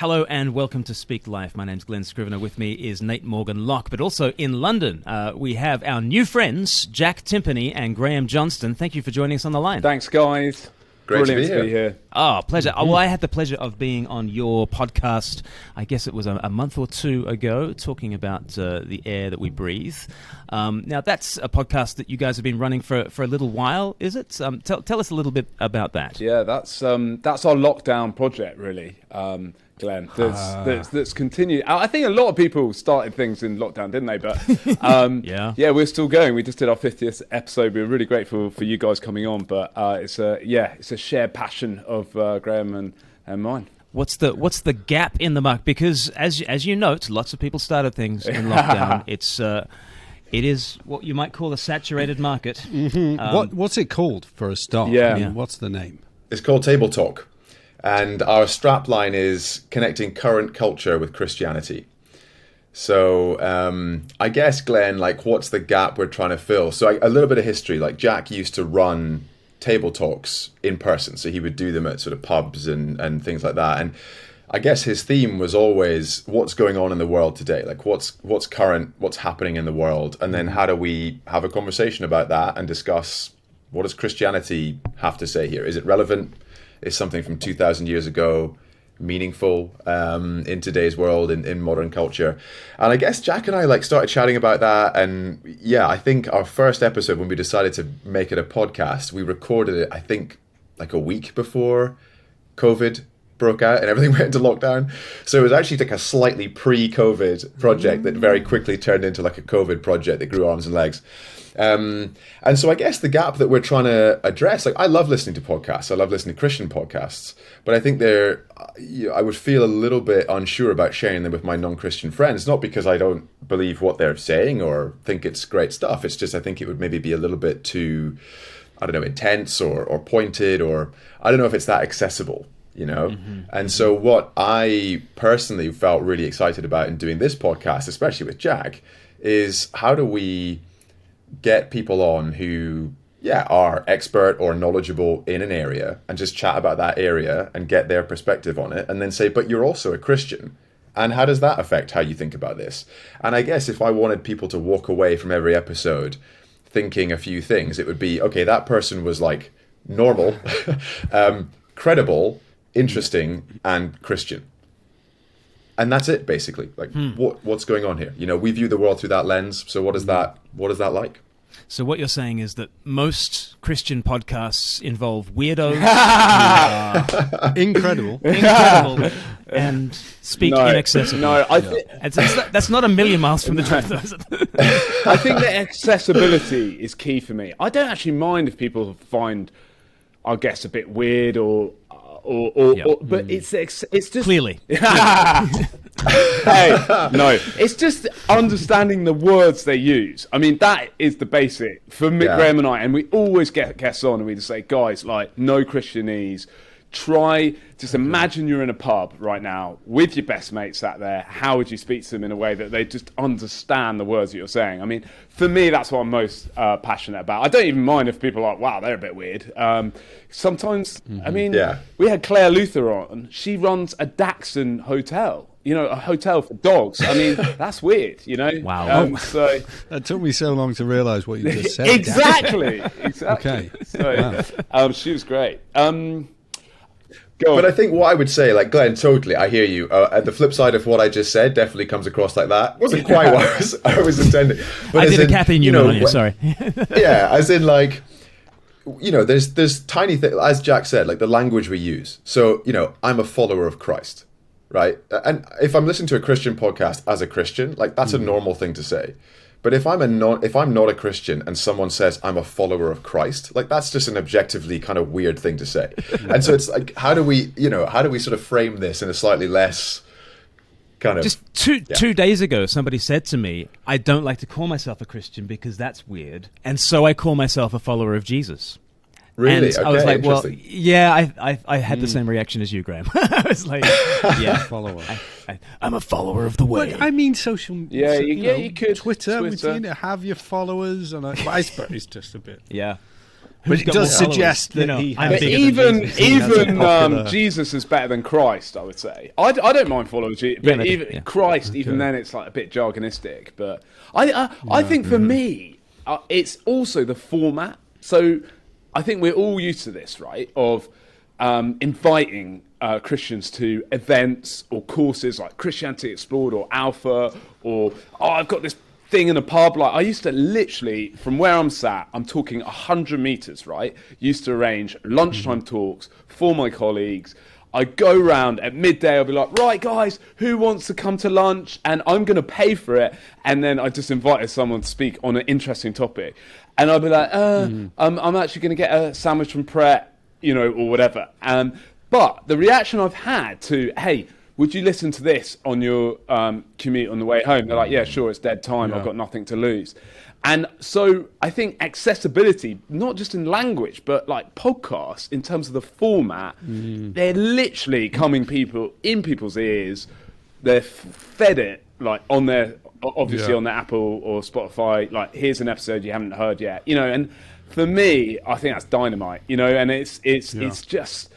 Hello and welcome to Speak Life. My name's Glen Scrivener. With me is Nate Morgan Locke. But also in London, we have our new friends, Jack Timpany and Graeme Johnstone. Thank you for joining us on the line. Thanks, guys. Great Brilliant to be here. Oh, pleasure. Mm-hmm. Well, I had the pleasure of being on your podcast, I guess it was a month or two ago, talking about the air that we breathe. Now, that's a podcast that you guys have been running for a little while, is it? Tell us a little bit about that. Yeah, that's our lockdown project, really, Glenn. That's continued. I think a lot of people started things in lockdown, didn't they? But yeah, we're still going. We just did our 50th episode. We were really grateful for you guys coming on. But it's a shared passion of Graeme and mine. What's the gap in the market? Because as you note, lots of people started things in lockdown. It is what you might call a saturated market. Mm-hmm. What's it called for a start? Yeah. I mean, what's the name? It's called Table Talk. And our strapline is connecting current culture with Christianity. So I guess, Glenn, what's the gap we're trying to fill? So a little bit of history. Jack used to run table talks in person. So he would do them at sort of pubs and things like that. And I guess his theme was always what's going on in the world today, what's current, what's happening in the world, and then how do we have a conversation about that and discuss what does Christianity have to say here? Is it relevant? Is something from 2,000 years ago meaningful in today's world, in modern culture? And I guess Jack and I started chatting about that. And yeah, I think our first episode, when we decided to make it a podcast, we recorded it, I think, a week before COVID broke out and everything went into lockdown. So it was actually a slightly pre-COVID project that very quickly turned into a COVID project that grew arms and legs. And so I guess the gap that we're trying to address, I love listening to podcasts. I love listening to Christian podcasts, but I think I would feel a little bit unsure about sharing them with my non-Christian friends, not because I don't believe what they're saying or think it's great stuff. It's just, I think it would maybe be a little bit too, I don't know, intense or pointed, or I don't know if it's that accessible, Mm-hmm. And so what I personally felt really excited about in doing this podcast, especially with Jack, is how do we get people on who, are expert or knowledgeable in an area and just chat about that area and get their perspective on it, and then say, but you're also a Christian. And how does that affect how you think about this? And I guess if I wanted people to walk away from every episode thinking a few things, it would be, okay, that person was normal, credible, interesting, and Christian. And that's it, basically. What's going on here? We view the world through that lens. So what is that like? So what you're saying is that most Christian podcasts involve weirdos incredible, and speak inaccessibly. No, that's not a million miles from the truth. I think that accessibility is key for me. I don't actually mind if people find our guests a bit weird but it's just clearly. Hey, no, it's just understanding the words they use. I mean, that is the basic for me, Graeme and I. And we always get guests on, and we just say, guys, no Christianese. Just imagine you're in a pub right now with your best mates sat there. How would you speak to them in a way that they just understand the words that you're saying? I mean, for me, that's what I'm most passionate about. I don't even mind if people are wow, they're a bit weird. Sometimes, I mean, we had Claire Luther on. She runs a Dachshund hotel. A hotel for dogs. I mean, that's weird, Wow. So that took me so long to realise what you just said. Exactly. Okay. So, she was great. But I think what I would say, Glenn, totally, I hear you. At the flip side of what I just said, definitely comes across like that. Wasn't quite what I was intending. But I did a Kathy Newman on you, sorry. Yeah, as in there's tiny things, as Jack said, the language we use. So, I'm a follower of Christ, right? And if I'm listening to a Christian podcast as a Christian, that's a normal thing to say. But if I'm not a Christian and someone says I'm a follower of Christ, that's just an objectively kind of weird thing to say. And so it's how do we sort of frame this in a slightly less kind of... Just two days ago, somebody said to me, I don't like to call myself a Christian because that's weird. And so I call myself a follower of Jesus. Really? And okay, I was like, well, yeah, I had the same reaction as you, Graeme. I was like, yeah, follower. I'm a follower of the way. But I mean, social. Yeah, you could Twitter. Have your followers, and I suppose it's just a bit. Yeah. But it does suggest that he I'm has bigger than Jesus. Even Jesus is better than Christ, I would say. I don't mind following Jesus, but even Christ, even then, it's like a bit jargonistic. But I think for me, it's also the format. So I think we're all used to this, right? Of inviting Christians to events or courses like Christianity Explored or Alpha, or I've got this thing in a pub. Like I used to literally, from where I'm sat, I'm talking 100 meters, right? Used to arrange lunchtime talks for my colleagues. I go round at midday, I'll be like, right guys, who wants to come to lunch? And I'm going to pay for it. And then I just invited someone to speak on an interesting topic. And I'll be like, I'm actually going to get a sandwich from Pret, or whatever. But the reaction I've had to, hey, would you listen to this on your commute on the way home? They're like, yeah, sure, it's dead time. I've got nothing to lose. And so I think accessibility, not just in language, but like podcasts, in terms of the format, they're literally coming in people's ears. They're fed it like on their, obviously on their Apple or Spotify. Like, here's an episode you haven't heard yet, And for me, I think that's dynamite, And it's just.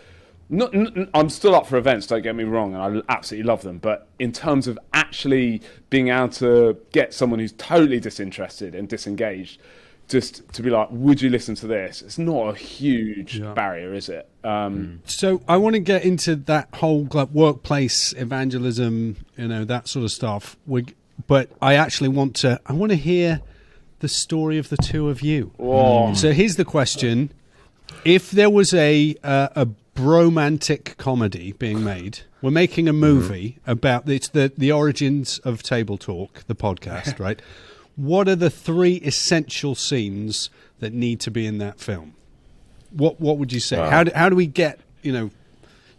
I'm still up for events, don't get me wrong, and I absolutely love them. But in terms of actually being able to get someone who's totally disinterested and disengaged, just to be like, would you listen to this? It's not a huge barrier, is it? So I want to get into that whole workplace evangelism, that sort of stuff. But I actually want to hear the story of the two of you. Whoa. So here's the question: if there was a bromantic comedy being made, we're making a movie about it's the origins of Table Talk, the podcast, right? What are the 3 essential scenes that need to be in that film? What would you say? Wow. How do we get,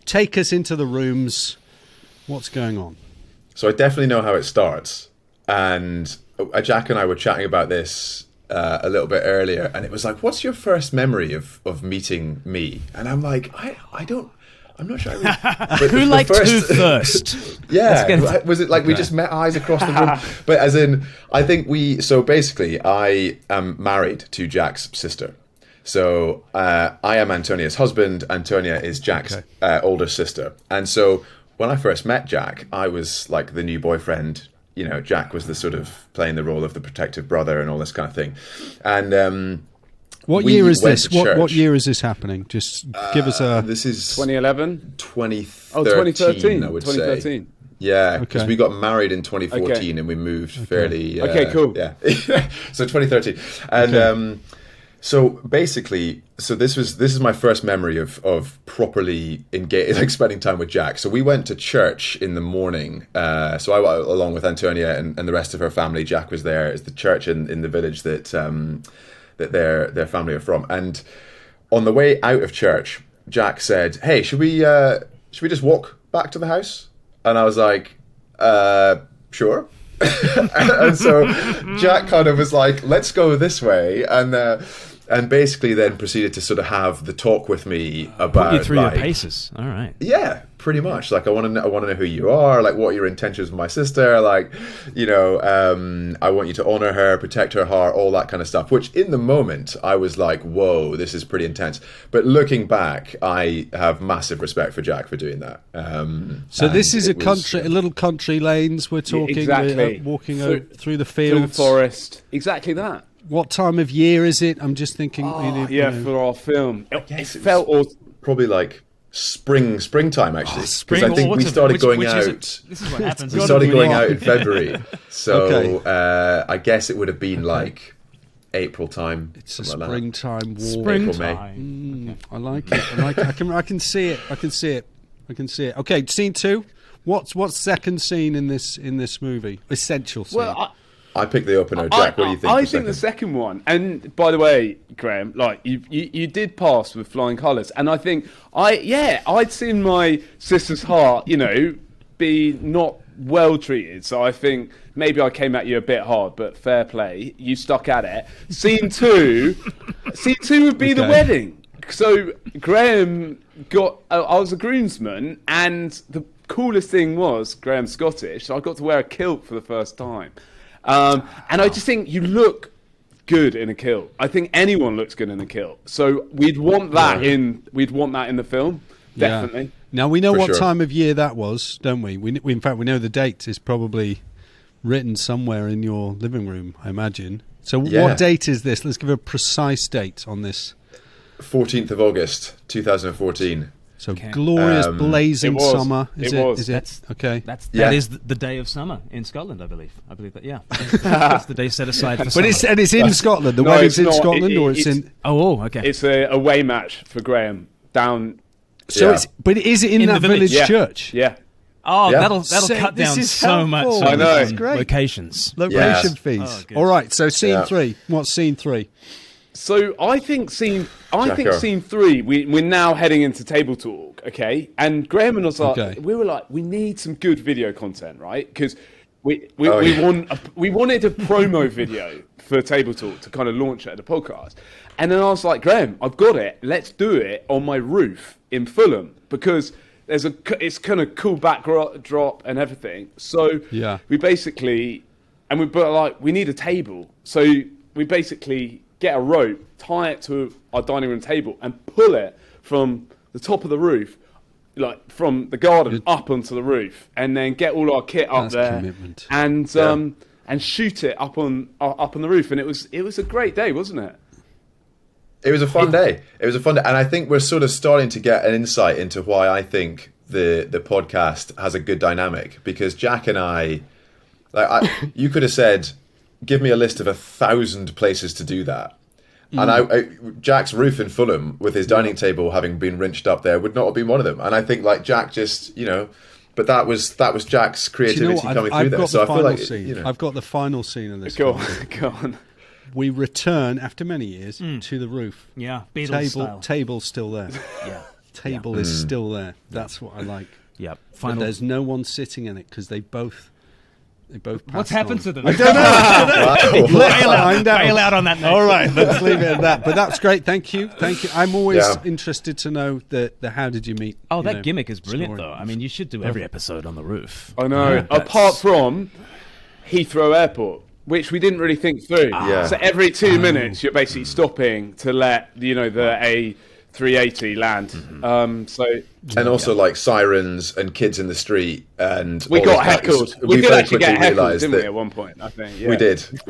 take us into the rooms? What's going on? So I definitely know how it starts, and Jack and I were chatting about this a little bit earlier, and it was like, what's your first memory of meeting me? And I'm like, I'm not sure. Who liked who first? Yeah. Was it like we just met eyes across the room? But as in, I think so basically, I am married to Jack's sister. So I am Antonia's husband. Antonia is Jack's older sister. And so when I first met Jack, I was like the new boyfriend. Jack was the sort of playing the role of the protective brother and all this kind of thing. And what year is this? What year is this happening? Just give us a... This is 2011? 2013, I would 2013. say. Yeah, because we got married in 2014 and we moved fairly... okay, cool. Yeah, so 2013. And so basically, this is my first memory of properly engaged, like spending time with Jack. So we went to church in the morning. So I went along with Antonia and the rest of her family. Jack was there. It's the church in the village that that their family are from. And on the way out of church, Jack said, "Hey, should we just walk back to the house?" And I was like, "Sure." And so Jack kind of was like, "Let's go this way," and basically then proceeded to sort of have the talk with me about put you through your paces. All right. Yeah, pretty much. Like, I want to know who you are. Like, what are your intentions with my sister? Like, I want you to honor her, protect her heart, all that kind of stuff. Which in the moment I was like, whoa, this is pretty intense. But looking back, I have massive respect for Jack for doing that. So this is a little country lanes. We're talking. Exactly. Walking through the fields, through the forest. Exactly that. What time of year is it? I'm just thinking. For our film, it felt probably like springtime actually. Spring I think we started going out. This is what happens. We started going out in February, so I guess it would have been like April time. It's a springtime walk. April, May. I like it. I can see it. I can see it. Okay, scene 2. What's second scene in this movie? Essential scene. Well, I picked the opener, Jack. What do you think? I think the second one, and by the way, Graeme, like you did pass with flying colours, and I think I'd seen my sister's heart, be not well treated. So I think maybe I came at you a bit hard, but fair play, you stuck at it. Scene 2 would be the wedding. So Graeme I was a groomsman, and the coolest thing was Graeme's Scottish, so I got to wear a kilt for the first time. And I just think you look good in a kilt. I think anyone looks good in a kilt. So we'd want that in the film, definitely. Yeah. Now we know For what sure. time of year that was, don't we? We in fact we know the date is probably written somewhere in your living room, I imagine. So what date is this? Let's give a precise date on this. 14th of August, 2014. So glorious blazing summer. Is it? That's Okay. That is the day of summer in Scotland, I believe. I believe that. Yeah, that's the day set aside for But summer. it's in Scotland. The No, wedding's it's in not. Scotland, or it's in. Oh, okay. It's a away match for Graeme down. So Yeah. but is it in In that the village? village church? Yeah. Oh, Yeah. that'll Say, cut this down is so much. helpful. I know. This is great. Locations. Location Yes. fees. Oh, good. All right. So scene Yeah. 3. What's scene 3? So I think scene Jacko. 3. We're now heading into table talk, okay? And Graeme and us Okay. we were like, we need some good video content, right? Because we Oh, yeah. wanted a promo video for table talk to kind of launch it at the podcast. And then I was like, Graeme, I've got it. Let's do it on my roof in Fulham because it's kind of cool backdrop and everything. So Yeah. we basically, we need a table. So we basically get a rope, tie it to our dining room table, and pull it from the top of the roof, like from the garden up onto the roof, and then get all our kit up That's there, commitment. and shoot it up on the roof. And it was a great day, wasn't it? It was a fun day. It was a fun day. And I think we're sort of starting to get an insight into why I think the podcast has a good dynamic. Because Jack and I you could have said, give me a list of 1,000 places to do that. And Jack's roof in Fulham with his dining table having been rinsed up there would not have been one of them. And I think like Jack just, but that was Jack's creativity coming through there. So I feel like, I've got the final scene of this. Go film. on. We return after many years to the roof. Yeah, Beatles style. Table's still there. Yeah. Table is still there. That's what I like. Yeah. But Final. there's no one sitting in it because they both What's passed happened on. to them? I don't know. Let's find out. Bail out on that note. All right, let's leave it at that. But that's great. Thank you. I'm always interested to know the how did you meet. Oh, that gimmick is brilliant, story. though. I mean, you should do every episode on the roof. I know. Yeah, Apart from Heathrow Airport, which we didn't really think through. Yeah. So every 2 minutes, you're basically stopping to let the A380 land. and also like sirens and kids in the street. And We all got of that is- heckled. We did very actually get quickly heckled, realised didn't we, that at one point? I think. Yeah. We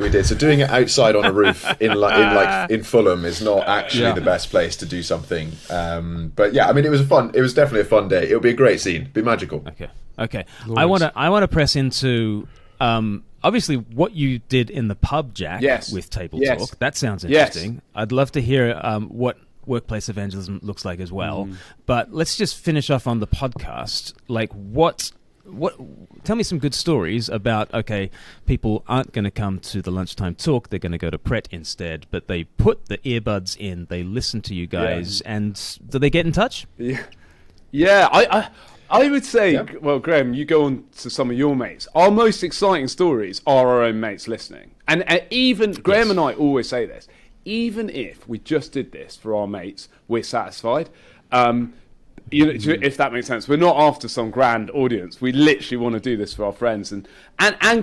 did. So doing it outside on a roof in Fulham is not actually the best place to do something. But yeah, I mean, it was definitely a fun day. It'll be a great scene. It'll be magical. Okay. I want to press into obviously what you did in the pub, Jack. Yes. With Table Yes. Talk. That sounds Yes. interesting. I'd love to hear what workplace evangelism looks like as well. But let's just finish off on the podcast. Like what? Tell me some good stories about. Okay, people aren't going to come to the lunchtime talk; they're going to go to Pret instead. But they put the earbuds in, they listen to you guys, and do they get in touch? Yeah. I would say, well, Graeme, you go on to some of your mates. Our most exciting stories are our own mates listening. And even, Graeme and I always say this, even if we just did this for our mates, we're satisfied. If that makes sense. We're not after some grand audience. We literally want to do this for our friends and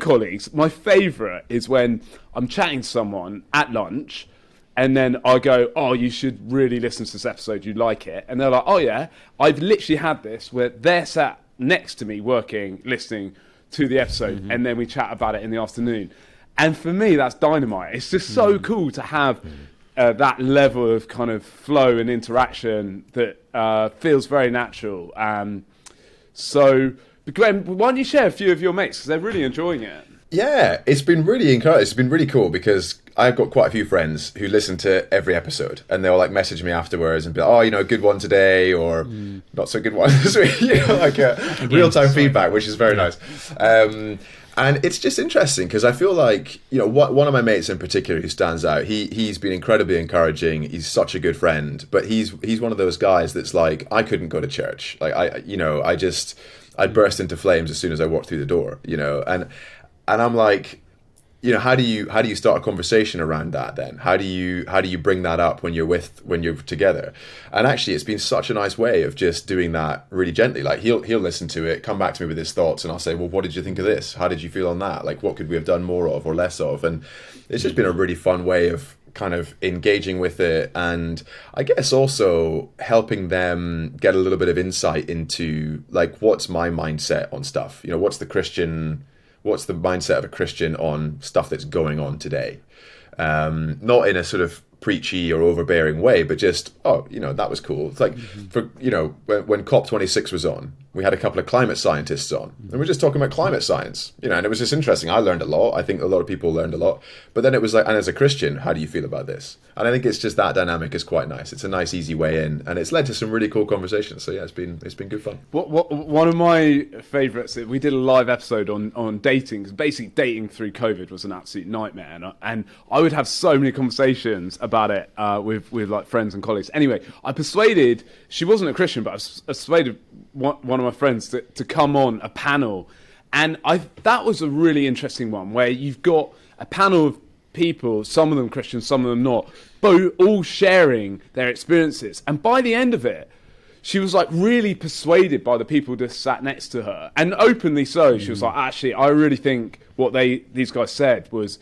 colleagues. My favourite is when I'm chatting to someone at lunch, and then I go, oh, you should really listen to this episode. You like it. And they're like, oh, yeah. I've literally had this where they're sat next to me working, listening to the episode. And then we chat about it in the afternoon. And for me, that's dynamite. It's just so cool to have that level of kind of flow and interaction that feels very natural. So, Glenn, why don't you share a few of your mates? Because they're really enjoying it. Yeah, it's been really encouraging. It's been really cool because I've got quite a few friends who listen to every episode, and they'll like message me afterwards and be like, "Oh, good one today," or "Not so good one this week." Like real-time feedback, which is very nice. And it's just interesting because I feel like one of my mates in particular who stands out. He's been incredibly encouraging. He's such a good friend, but he's one of those guys that's like, I couldn't go to church. Like I'd burst into flames as soon as I walked through the door. And I'm like, how do you start a conversation around that then? How do you bring that up when you're together? And actually, it's been such a nice way of just doing that really gently. Like he'll listen to it, come back to me with his thoughts, and I'll say, well, what did you think of this? How did you feel on that? Like, what could we have done more of or less of? And it's just been a really fun way of kind of engaging with it, and I guess also helping them get a little bit of insight into like, what's my mindset on stuff? What's the mindset of a Christian on stuff that's going on today? Not in a sort of preachy or overbearing way, but just, that was cool. It's like, when COP26 was on, we had a couple of climate scientists on, and we're just talking about climate science, and it was just interesting. I learned a lot. I think a lot of people learned a lot. But then it was like, and as a Christian, how do you feel about this? And I think it's just that dynamic is quite nice. It's a nice, easy way in, and it's led to some really cool conversations. So yeah, it's been good fun. One of my favourites, we did a live episode on dating. Basically, dating through COVID was an absolute nightmare, and I would have so many conversations about it with like friends and colleagues. Anyway, I persuaded. She wasn't a Christian, but I persuaded one of my friends to come on a panel, and that was a really interesting one where you've got a panel of people, some of them Christians, some of them not, but all sharing their experiences. And by the end of it, she was like really persuaded by the people just sat next to her, and openly so. She was like, actually, I really think what these guys said was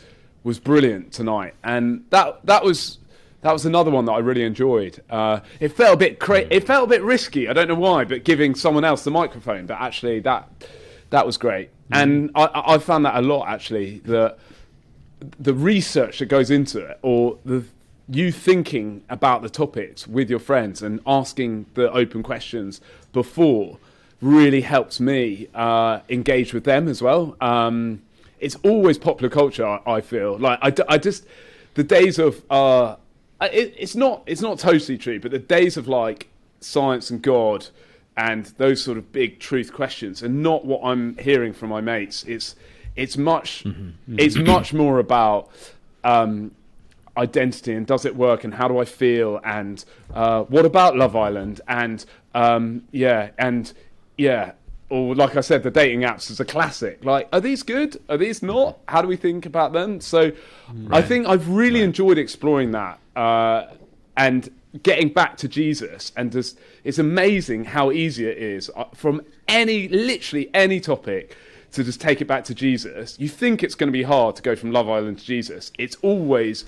brilliant tonight. And that was another one that I really enjoyed. It felt a bit it felt a bit risky. I don't know why, but giving someone else the microphone. But actually, that was great. And I found that a lot, actually. The research that goes into it, or you thinking about the topics with your friends and asking the open questions before, really helps me engage with them as well. It's always popular culture. I feel like I just the days of. It's not totally true, but the days of like science and God and those sort of big truth questions are not what I'm hearing from my mates. It's much more about identity and does it work and how do I feel and what about Love Island and or like I said, the dating apps is a classic. Like, are these good? Are these not? How do we think about them? So I think I've really enjoyed exploring that and getting back to Jesus. And just, it's amazing how easy it is from literally any topic to just take it back to Jesus. You think it's going to be hard to go from Love Island to Jesus. It's always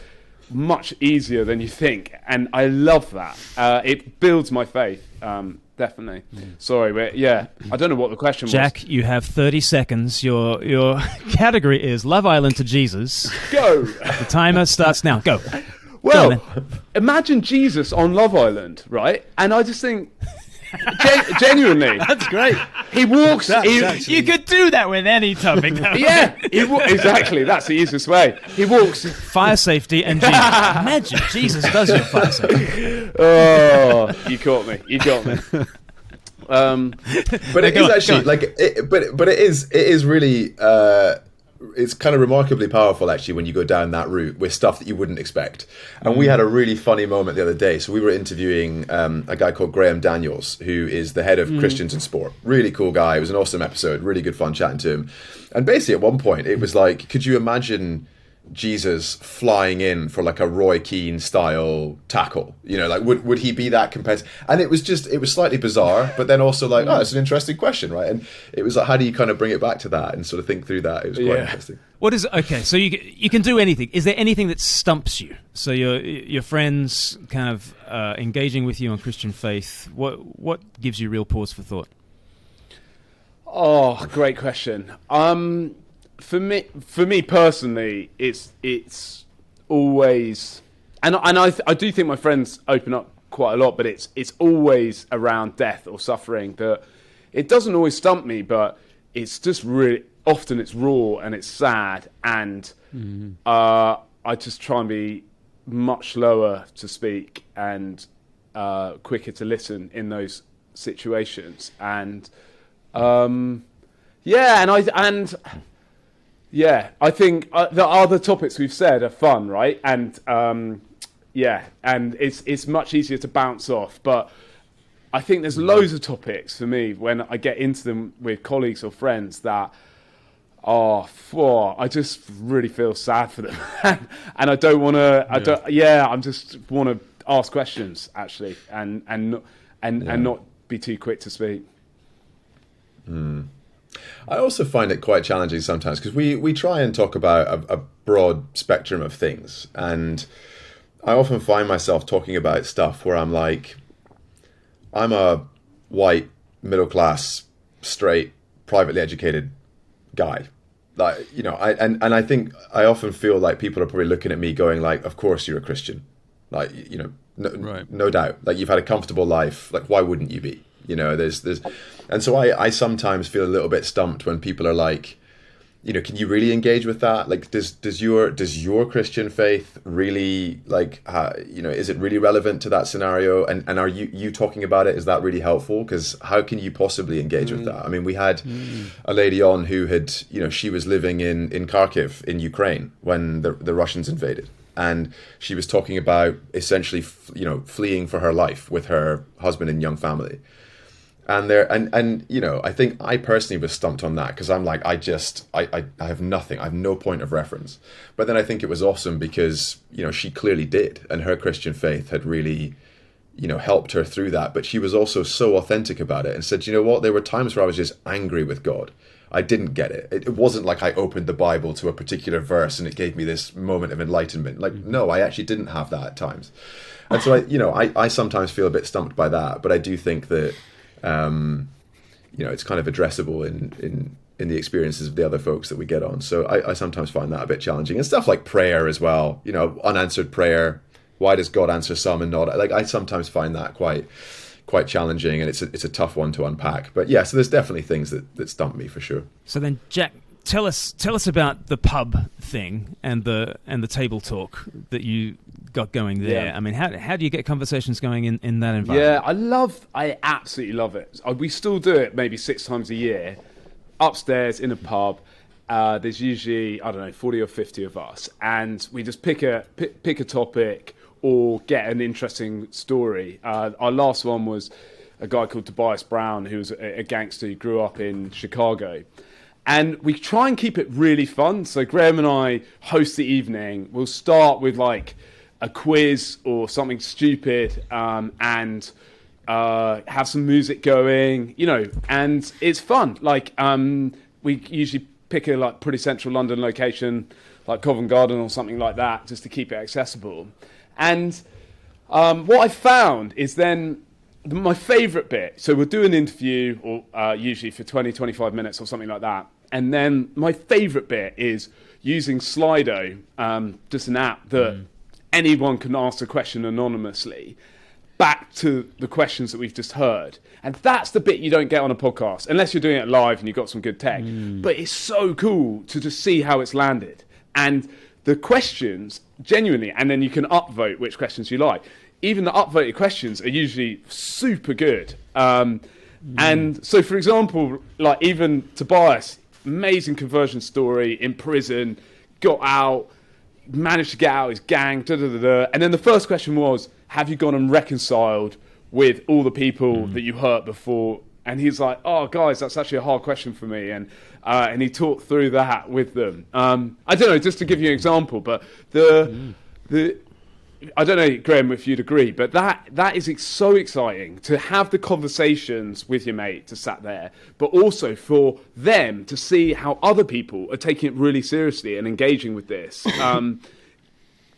much easier than you think. And I love that. It builds my faith. Definitely. Sorry, I don't know what the question was. Jack, you have 30 seconds. Your category is Love Island to Jesus. Go! The timer starts now. Go. Well, imagine Jesus on Love Island, right? And I just think, genuinely. That's great. He walks... You could do that with any topic, though. Yeah, exactly. That's the easiest way. He walks... Fire safety and Jesus. Imagine Jesus does your fire safety. Oh, you caught me. But it is actually like, it is really, it's kind of remarkably powerful actually when you go down that route with stuff that you wouldn't expect. And we had a really funny moment the other day. So we were interviewing a guy called Graeme Daniels, who is the head of Christians in Sport. Really cool guy. It was an awesome episode. Really good fun chatting to him. And basically at one point it was like, could you imagine Jesus flying in for like a Roy Keane style tackle? Like would he be that competitive? And it was slightly bizarre, but then also like, it's an interesting question, right? And it was like, how do you kind of bring it back to that and sort of think through that? It was quite interesting. So you can do anything. Is there anything that stumps you? So your friends kind of engaging with you on Christian faith, what gives you real pause for thought? Oh, great question. For me personally, it's always, and I do think my friends open up quite a lot, but it's always around death or suffering. That it doesn't always stump me, but it's just really often it's raw and it's sad, and I just try and be much slower to speak and quicker to listen in those situations, and I think the other topics we've said are fun, right? And and it's much easier to bounce off. But I think there's loads of topics for me when I get into them with colleagues or friends that I just really feel sad for them, and I don't want to. I just want to ask questions actually, and not be too quick to speak. I also find it quite challenging sometimes because we try and talk about a broad spectrum of things, and I often find myself talking about stuff where I'm like, I'm a white, middle class, straight, privately educated guy. Like, you know, I think I often feel like people are probably looking at me going like, of course you're a Christian. Like, you know, no doubt. Like, you've had a comfortable life. Like, why wouldn't you be? You know, and so I sometimes feel a little bit stumped when people are like, you know, can you really engage with that? Like, does your Christian faith really, like, you know, is it really relevant to that scenario? And are you talking about it? Is that really helpful? Because how can you possibly engage with that? I mean, we had a lady on who had, you know, she was living in Kharkiv in Ukraine when the Russians invaded. And she was talking about essentially, you know, fleeing for her life with her husband and young family. And you know, I think I personally was stumped on that because I'm like, I have nothing. I have no point of reference. But then I think it was awesome because, you know, she clearly did. And her Christian faith had really, you know, helped her through that. But she was also so authentic about it and said, you know what, there were times where I was just angry with God. I didn't get it. It wasn't like I opened the Bible to a particular verse and it gave me this moment of enlightenment. Like, no, I actually didn't have that at times. And so I sometimes feel a bit stumped by that. But I do think that, you know, it's kind of addressable in the experiences of the other folks that we get on. So I sometimes find that a bit challenging. And stuff like prayer as well, you know, unanswered prayer. Why does God answer some and not? Like, I sometimes find that quite challenging, and it's a tough one to unpack. But yeah, so there's definitely things that stump me for sure. So then, Jack, tell us about the pub thing and the table talk that you got going there. Yeah. I mean, how do you get conversations going in that environment? Yeah, I absolutely love it. We still do it maybe 6 times a year, upstairs in a pub. There's usually, I don't know, 40 or 50 of us, and we just pick a topic or get an interesting story. Our last one was a guy called Tobias Brown, who was a gangster who grew up in Chicago. And we try and keep it really fun. So Graeme and I host the evening. We'll start with like a quiz or something stupid, and have some music going, you know, and it's fun. Like, we usually pick a like pretty central London location, like Covent Garden or something like that, just to keep it accessible. And what I found is then my favourite bit, so we'll do an interview or usually for 20, 25 minutes or something like that. And then my favourite bit is using Slido, just an app that anyone can ask a question anonymously back to the questions that we've just heard. And that's the bit you don't get on a podcast, unless you're doing it live and you've got some good tech. But it's so cool to just see how it's landed. And the questions, genuinely, and then you can upvote which questions you like. Even the upvoted questions are usually super good. And so, for example, like even Tobias, amazing conversion story in prison, got out, managed to get out his gang, and then the first question was, have you gone and reconciled with all the people that you hurt before? And he's like, oh, guys, that's actually a hard question for me. And he talked through that with them. I don't know, just to give you an example, but I don't know, Graeme, if you'd agree, but that is so exciting to have the conversations with your mate to sat there, but also for them to see how other people are taking it really seriously and engaging with this.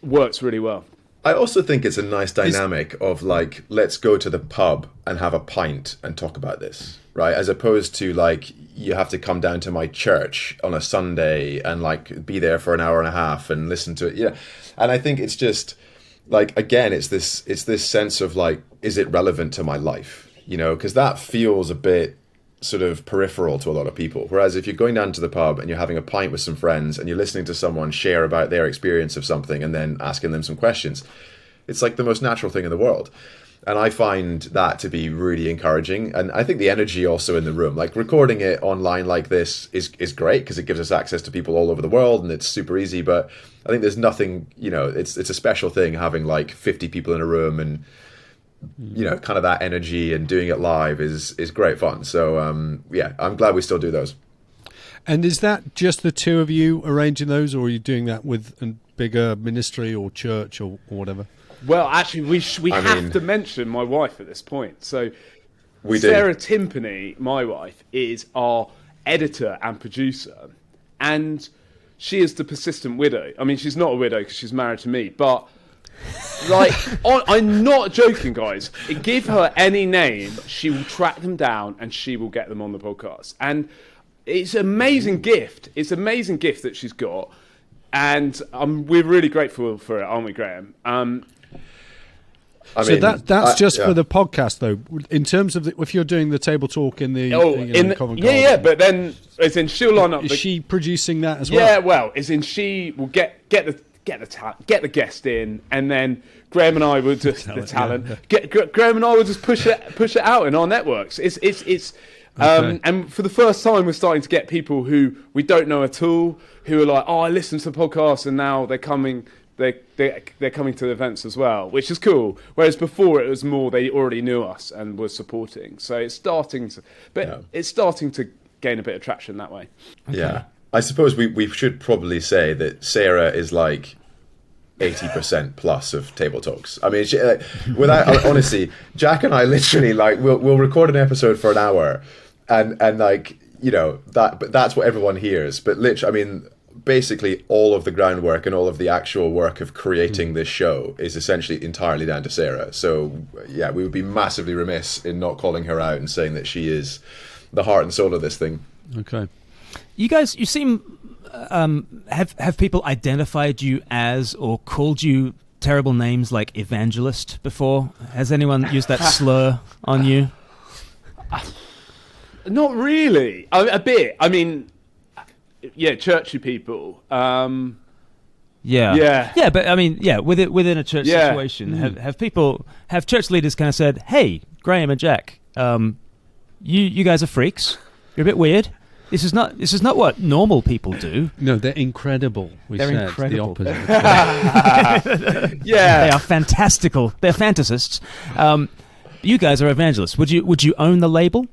Works really well. I also think it's a nice dynamic of like, let's go to the pub and have a pint and talk about this, right? As opposed to like, you have to come down to my church on a Sunday and like be there for an hour and a half and listen to it. Yeah. And I think it's just like, again, it's this sense of like, is it relevant to my life? You know, because that feels a bit sort of peripheral to a lot of people. Whereas if you're going down to the pub and you're having a pint with some friends and you're listening to someone share about their experience of something and then asking them some questions, it's like the most natural thing in the world. And I find that to be really encouraging. And I think the energy also in the room, like recording it online like this is great because it gives us access to people all over the world and it's super easy. But I think there's nothing, you know, it's a special thing having like 50 people in a room and, you know, kind of that energy and doing it live is great fun. So, yeah, I'm glad we still do those. And is that just the two of you arranging those, or are you doing that with a bigger ministry or church or whatever? Well, actually, we have to mention my wife at this point. So Sarah Timpany, my wife, is our editor and producer, and she is the persistent widow. I mean, she's not a widow because she's married to me, but like, I'm not joking, guys. Give her any name, she will track them down and she will get them on the podcast. And it's an amazing gift. It's an amazing gift that she's got, and we're really grateful for it, aren't we, Graeme? That's just for the podcast, though. In terms of if you're doing the table talk in the Covent Garden, but then as in she'll line up. Is she producing that as well? Yeah, well, as in she will get the guest in, and then Graeme and I will just Graeme and I will just push it out in our networks. It's and for the first time we're starting to get people who we don't know at all, who are like, oh, I listened to the podcast, and now they're coming. They're coming to the events as well, which is cool. Whereas before it was more they already knew us and were supporting. So it's starting to gain a bit of traction that way. Okay. Yeah, I suppose we should probably say that Sarah is like 80% plus of Table Talks. I mean, honestly, Jack and I literally we'll record an episode for an hour, and like, you know, that's what everyone hears. But literally, I mean, basically all of the groundwork and all of the actual work of creating this show is essentially entirely down to Sarah. So yeah, we would be massively remiss in not calling her out and saying that she is the heart and soul of this thing. Okay. You guys, you seem have people identified you as or called you terrible names like evangelist before? Has anyone used that slur on you? Not really. A bit. I mean, yeah, churchy people. Yeah, but I mean, within a church situation, have church leaders kind of said, "Hey, Graeme and Jack, you guys are freaks. You're a bit weird. This is not what normal people do." No, they're incredible. They're incredible. The opposite. Yeah, they are fantastical. They're fantasists. You guys are evangelists. Would you own the label?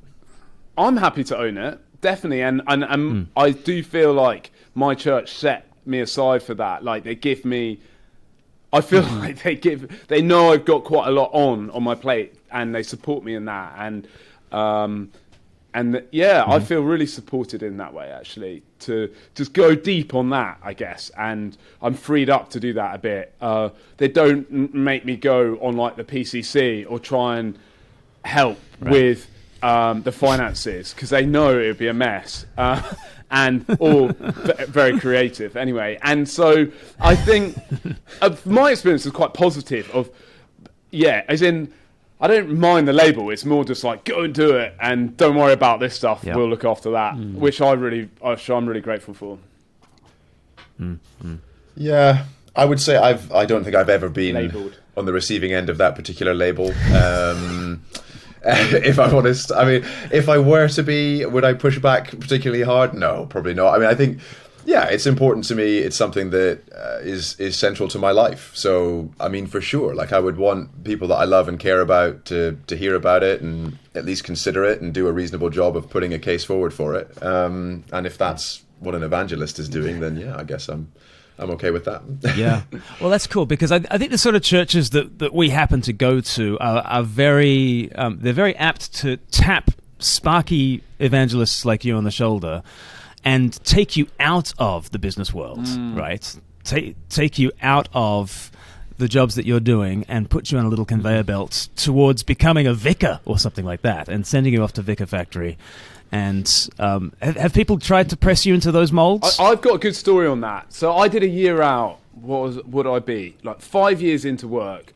I'm happy to own it. Definitely, and I do feel like my church set me aside for that. Like they give me, I feel like they know I've got quite a lot on my plate, and they support me in that. I feel really supported in that way, actually, to just go deep on that, I guess. And I'm freed up to do that a bit. They don't make me go on like the PCC or try and help with the finances, because they know it would be a mess, or very creative anyway. And so I think my experience is quite positive. As in, I don't mind the label. It's more just like, go and do it, and don't worry about this stuff. Yep. We'll look after that, which I'm really grateful for. Yeah, I would say I don't think I've ever been labeled on the receiving end of that particular label. If I'm honest, I mean, if I were to be, would I push back particularly hard? No, probably not. I mean, I think, yeah, it's important to me. It's something that is central to my life. So, I mean, for sure, like I would want people that I love and care about to hear about it and at least consider it and do a reasonable job of putting a case forward for it. And if that's what an evangelist is doing, then yeah, I guess I'm okay with that. Yeah. Well, that's cool, because I think the sort of churches that we happen to go to are very, they're very apt to tap sparky evangelists like you on the shoulder and take you out of the business world, right? Take you out of the jobs that you're doing and put you on a little conveyor belt towards becoming a vicar or something like that, and sending you off to Vicar Factory. And have people tried to press you into those molds? I've got a good story on that. So I did a year out. What would I be? Like 5 years into work,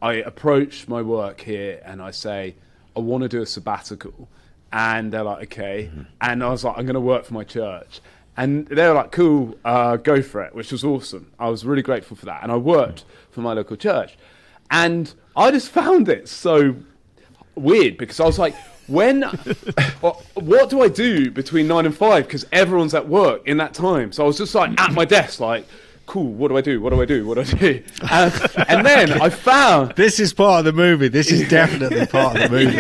I approach my work here and I say, I want to do a sabbatical. And they're like, okay. And I was like, I'm going to work for my church. And they were like, cool, go for it, which was awesome. I was really grateful for that. And I worked for my local church. And I just found it so weird, because I was like, what do I do between 9 and 5? Because everyone's at work in that time. So I was just like at my desk, like cool, what do I do? And then I found... This is part of the movie. This is definitely part of the movie.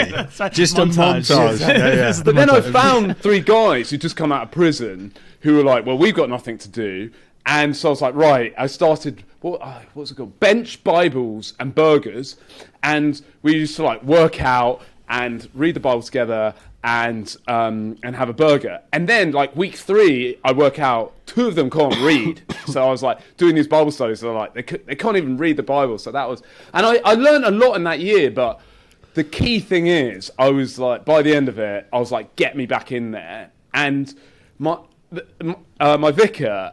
Just a montage. Yeah. But then I found 3 guys who just come out of prison who were like, well, we've got nothing to do. And so I was like, right, I started, what was it called? Bench, Bibles and Burgers. And we used to like work out and read the Bible together and have a burger. And then like week 3, I work out 2 of them can't read. So I was like doing these Bible studies. They're like, they can't even read the Bible. So that was, and I learned a lot in that year. But the key thing is, I was like, by the end of it, I was like, get me back in there. And my vicar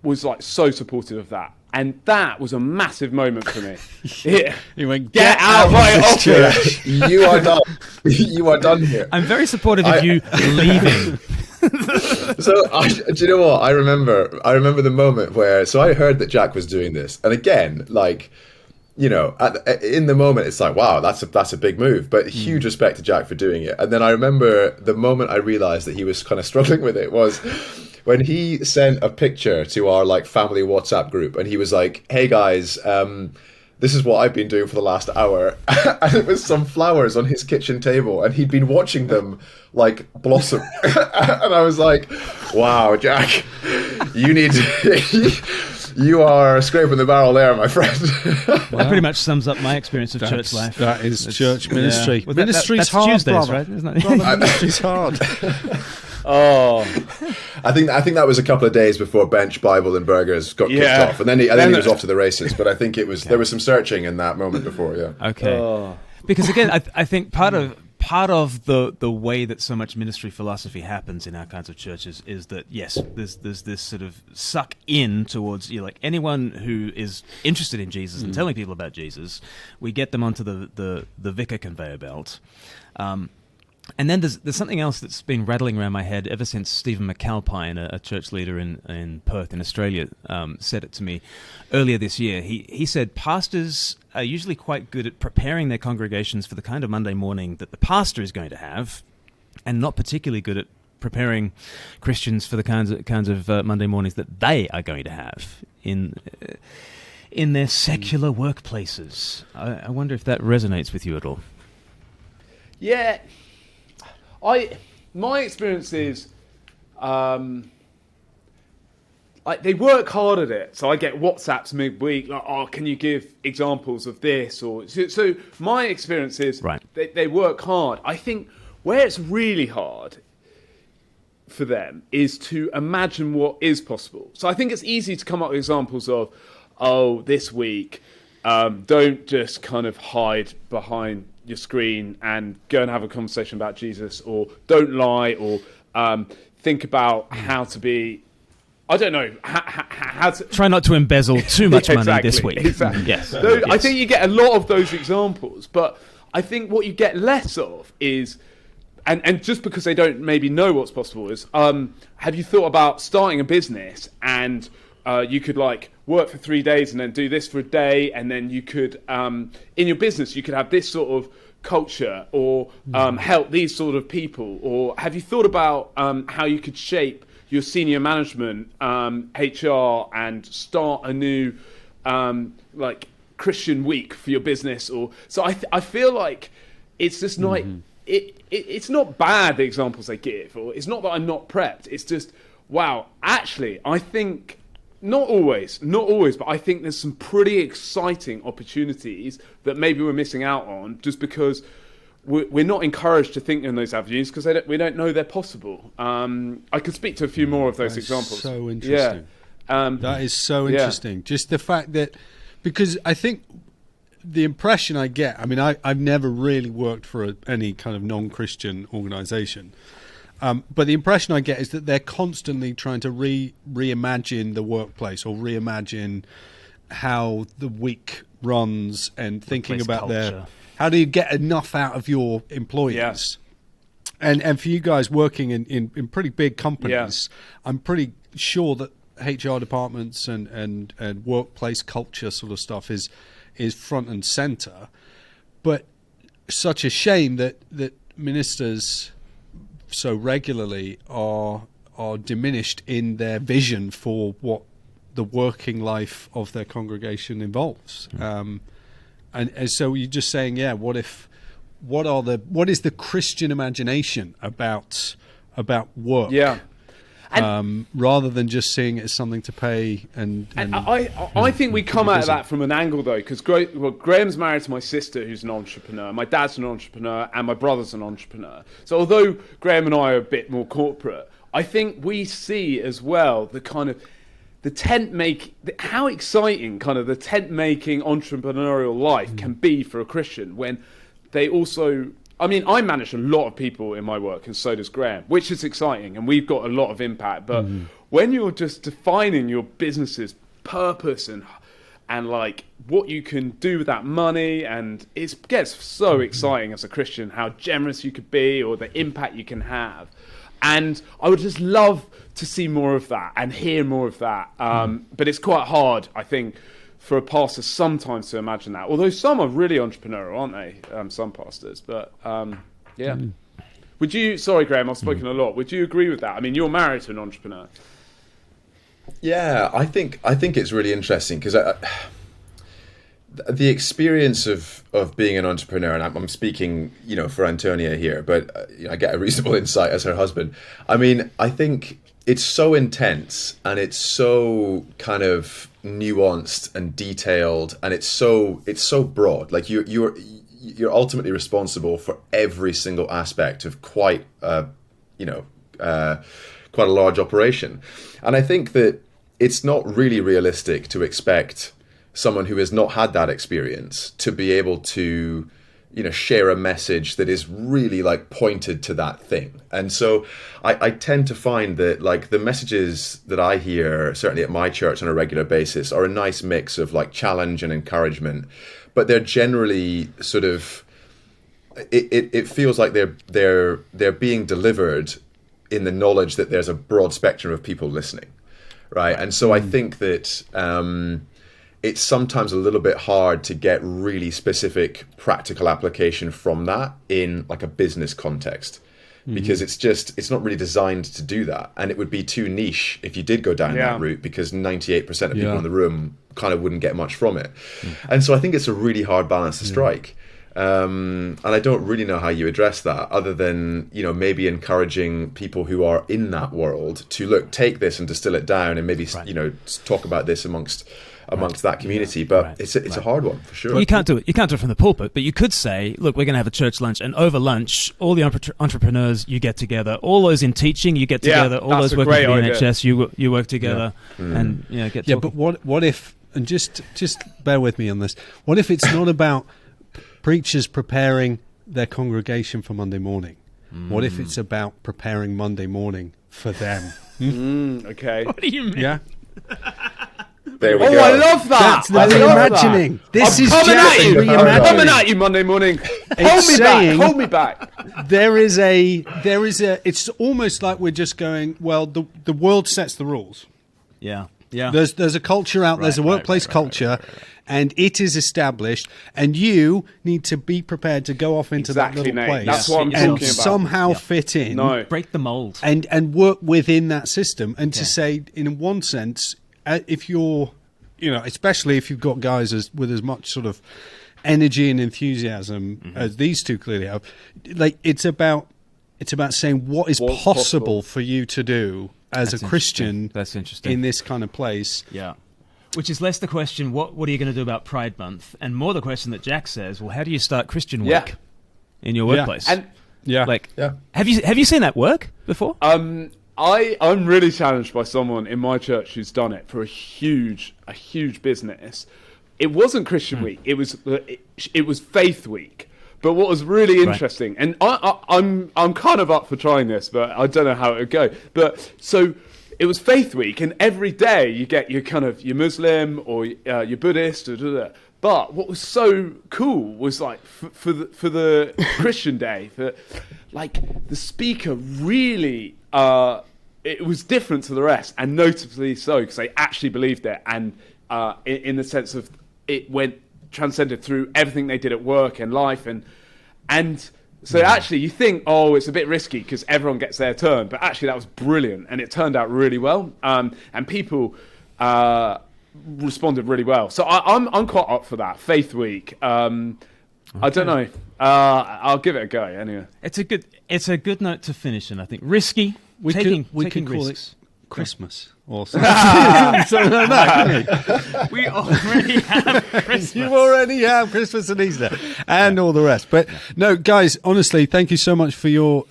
was like so supportive of that. And that was a massive moment for me. Yeah. He went, get out of my office. You are done. You are done here. I'm very supportive of you leaving. So, do you know what? I remember the moment where, so I heard that Jack was doing this. And again, like, you know, in the moment, it's like, wow, that's a big move. But huge respect to Jack for doing it. And then I remember the moment I realized that he was kind of struggling with it was when he sent a picture to our like family WhatsApp group, and he was like, "Hey guys, this is what I've been doing for the last hour," and it was some flowers on his kitchen table, and he'd been watching them like blossom, and I was like, "Wow, Jack, you are scraping the barrel there, my friend." That pretty much sums up my experience of church life. That is church ministry. Well, Ministry's that's hard, Tuesdays, brother. right? Isn't it? Brother, ministry's hard. Oh, I think that was a couple of days before Bench, Bible, and Burgers got kicked off, and then he was off to the races. But I think it was there was some searching in that moment before. Yeah. Okay. Because again, I think part of the way that so much ministry philosophy happens in our kinds of churches is that yes, there's this sort of suck in towards like anyone who is interested in Jesus and telling people about Jesus, we get them onto the vicar conveyor belt. And then there's something else that's been rattling around my head ever since Stephen McAlpine, a church leader in Perth in Australia, said it to me earlier this year. He said pastors are usually quite good at preparing their congregations for the kind of Monday morning that the pastor is going to have, and not particularly good at preparing Christians for the kinds of Monday mornings that they are going to have in their secular workplaces. I wonder if that resonates with you at all. yeah. My experience is, like they work hard at it. So I get WhatsApps midweek, like, "Oh, can you give examples of this?" Or so. My experience is, right, they work hard. I think where it's really hard for them is to imagine what is possible. So I think it's easy to come up with examples of, "Oh, this week, don't just kind of hide behind your screen and go and have a conversation about Jesus," or "don't lie," or think about how to be, I don't know, how to... Try not to embezzle too much money this week. Exactly. Yes. So I think you get a lot of those examples, but I think what you get less of is, and just because they don't maybe know what's possible is, have you thought about starting a business and you could like work for 3 days and then do this for a day, and then you could, in your business, you could have this sort of culture or help these sort of people? Or have you thought about how you could shape your senior management, HR, and start a new like Christian week for your business? Or so I feel like it's just not it's not bad, the examples they give, or it's not that I'm not prepped. It's just, wow, actually I think not always, but I think there's some pretty exciting opportunities that maybe we're missing out on just because we're not encouraged to think in those avenues because we don't know they're possible. I could speak to a few more of those examples. So interesting. Yeah. That is so interesting. Just the fact that, because I think the impression I get, I mean, I've never really worked for any kind of non-Christian organisation. But the impression I get is that they're constantly trying to reimagine the workplace or reimagine how the week runs and thinking about how do you get enough out of your employees. Yes. And for you guys working in pretty big companies, I'm pretty sure that HR departments and workplace culture sort of stuff is front and centre. But such a shame that ministers so regularly are diminished in their vision for what the working life of their congregation involves. And so you're just saying, what is the Christian imagination about work? Yeah. Rather than just seeing it as something to pay. And I think we come at that from an angle, though, because Graeme's married to my sister, who's an entrepreneur. My dad's an entrepreneur, and my brother's an entrepreneur. So although Graeme and I are a bit more corporate, I think we see as well the kind of how exciting kind of the tent-making entrepreneurial life can be for a Christian when they also... I mean, I manage a lot of people in my work, and so does Graeme, which is exciting, and we've got a lot of impact. But when you're just defining your business's purpose and like what you can do with that money, and it gets so exciting as a Christian how generous you could be or the impact you can have. And I would just love to see more of that and hear more of that. But it's quite hard, I think, for a pastor sometimes to imagine that. Although some are really entrepreneurial, aren't they? Some pastors. But, yeah. Would you... Sorry, Graeme, I've spoken a lot. Would you agree with that? I mean, you're married to an entrepreneur. Yeah, I think it's really interesting because the experience of being an entrepreneur, and I'm speaking, for Antonia here, but I get a reasonable insight as her husband. I mean, I think it's so intense and it's so kind of nuanced and detailed, and it's so broad. Like you're ultimately responsible for every single aspect of quite a large operation. And I think that it's not really realistic to expect someone who has not had that experience to be able to, share a message that is really like pointed to that thing. And so I tend to find that like the messages that I hear, certainly at my church on a regular basis, are a nice mix of like challenge and encouragement, but they're generally sort of, it feels like they're being delivered in the knowledge that there's a broad spectrum of people listening. Right. And so I think that it's sometimes a little bit hard to get really specific practical application from that in like a business context, because it's not really designed to do that. And it would be too niche if you did go down that route, because 98% of people in the room kind of wouldn't get much from it. And so I think it's a really hard balance to strike. And I don't really know how you address that other than, maybe encouraging people who are in that world to take this and distill it down and maybe, talk about this amongst that community. But it's a hard one for sure. You can't do it from the pulpit, but you could say, look, we're going to have a church lunch, and over lunch, all the entrepreneurs, you get together, all those in teaching, you get together, all those working for the NHS, you work together, and get talking. But what if, and just bear with me on this, what if it's not about preachers preparing their congregation for Monday morning? What if it's about preparing Monday morning for them? Okay. What do you mean? Yeah. There we go. I love that. That's the reimagining. This is just reimagining. I'm coming at you Monday morning. Hold me back. There is a. It's almost like we're just going, well, the world sets the rules. Yeah. There's a culture out. There's a workplace culture, and it is established. And you need to be prepared to go off into that little place. That's what I'm talking about. And somehow fit in. No. Break the mold. And work within that system. And to say, in one sense, if you're, especially if you've got guys with as much sort of energy and enthusiasm as these two clearly have, like it's about saying what's possible for you to do as a Christian. That's interesting. In this kind of place. Yeah. Which is less the question, what are you going to do about Pride Month? And more the question that Jack says, well, how do you start Christian work in your workplace? And have you seen that work before? I'm really challenged by someone in my church who's done it for a huge business. It wasn't Christian Week. It was Faith Week. But what was really interesting, and I'm kind of up for trying this, but I don't know how it would go. But so it was Faith Week, and every day you get your Muslim or your Buddhist or But what was so cool was like for the Christian day, the speaker really. It was different to the rest, and notably so because they actually believed it, and in the sense of it transcended through everything they did at work and life, and so actually you think, it's a bit risky because everyone gets their turn, but actually that was brilliant, and it turned out really well, and people responded really well. So I'm quite up for that. Faith Week. I don't know. I'll give it a go anyway. It's a good note to finish in. I think risky. We taking can call risks. it Christmas or something, something like that. We already have Christmas. You already have Christmas and Easter and all the rest. But no, guys, honestly, thank you so much for your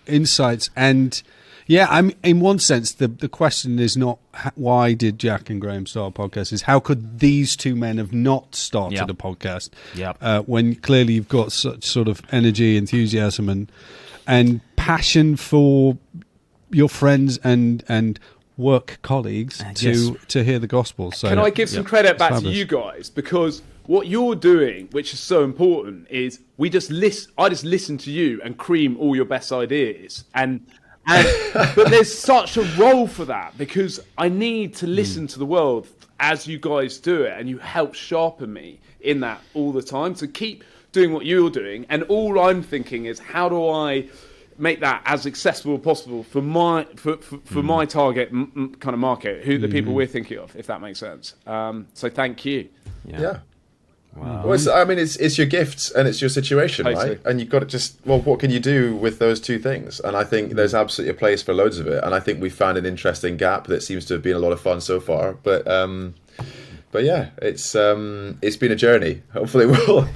insights. And yeah, I'm in one sense the question is not why did Jack and Graeme start a podcast, is how could these two men have not started a podcast when clearly you've got such sort of energy, enthusiasm and passion for your friends and work colleagues to hear the gospel. So can I give some credit back fabulous. to you guys, because what you're doing, which is so important, is I just listen to you and cream all your best ideas, and but there's such a role for that, because I need to listen to the world as you guys do it, and you help sharpen me in that all the time. So keep doing what you're doing, and all I'm thinking is, how do I make that as accessible as possible for my my target kind of market, who the people we're thinking of, if that makes sense. So thank you. Yeah. Wow. Well, it's your gifts and it's your situation, Totally. right? And you've got to what can you do with those two things? And I think there's absolutely a place for loads of it. And I think we found an interesting gap that seems to have been a lot of fun so far. But yeah, it's been a journey. Hopefully we're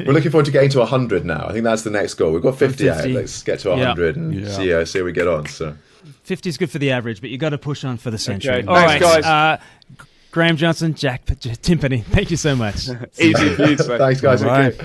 looking forward to getting to 100 now. I think that's the next goal. We've got 50 out. Let's get to 100 and see how we get on. So 50 is good for the average, but you got to push on for the century. Okay. All Thanks, right, guys. Graeme Johnstone, Jack Timpany, thank you so much. Easy for you to say. thanks, guys. All right.